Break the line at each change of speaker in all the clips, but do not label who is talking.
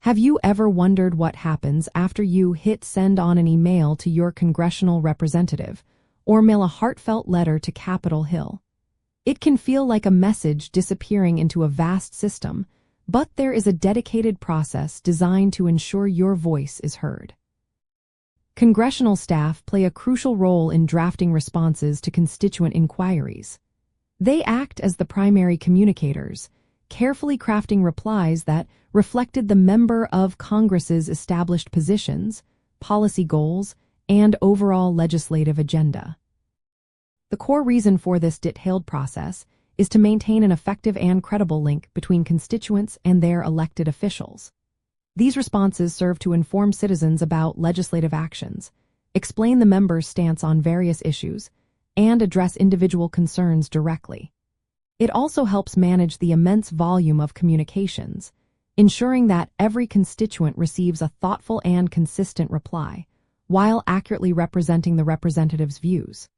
Have you ever wondered what happens after you hit send on an email to your congressional representative or mail a heartfelt letter to Capitol Hill? It can feel like a message disappearing into a vast system, but there is a dedicated process designed to ensure your voice is heard. Congressional staff play a crucial role in drafting responses to constituent inquiries. They act as the primary communicators, carefully crafting replies that reflected the member of Congress's established positions, policy goals, and overall legislative agenda. The core reason for this detailed process is to maintain an effective and credible link between constituents and their elected officials. These responses serve to inform citizens about legislative actions, explain the member's stance on various issues, and address individual concerns directly. It also helps manage the immense volume of communications, ensuring that every constituent receives a thoughtful and consistent reply, while accurately representing the representative's views.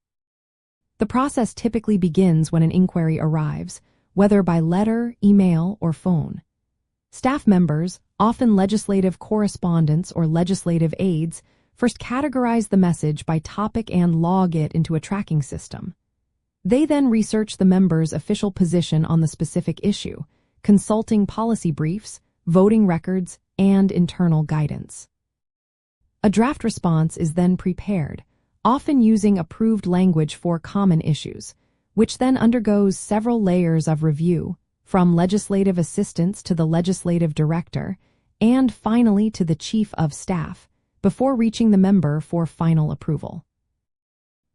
The process typically begins when an inquiry arrives, whether by letter, email, or phone. Staff members, often legislative correspondents or legislative aides, first categorize the message by topic and log it into a tracking system. They then research the member's official position on the specific issue, consulting policy briefs, voting records, and internal guidance. A draft response is then prepared, often using approved language for common issues, which then undergoes several layers of review, from legislative assistants to the legislative director, and finally to the chief of staff, before reaching the member for final approval.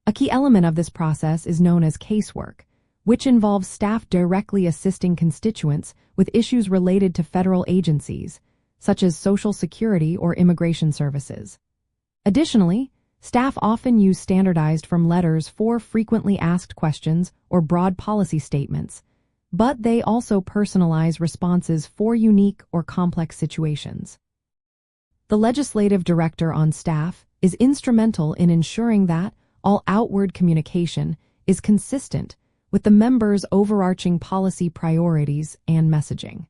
A key element of this process is known as casework, which involves staff directly assisting constituents with issues related to federal agencies, such as Social Security or immigration services. Additionally, staff often use standardized form letters for frequently asked questions or broad policy statements, but they also personalize responses for unique or complex situations. The legislative director on staff is instrumental in ensuring that all outward communication is consistent with the member's overarching policy priorities and messaging.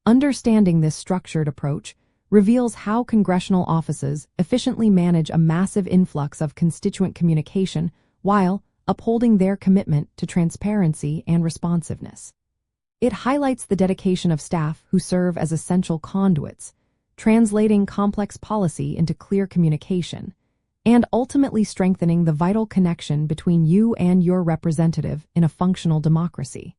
Understanding this structured approach reveals how congressional offices efficiently manage a massive influx of constituent communication while upholding their commitment to transparency and responsiveness. It highlights the dedication of staff who serve as essential conduits, translating complex policy into clear communication, and ultimately strengthening the vital connection between you and your representative in a functional democracy.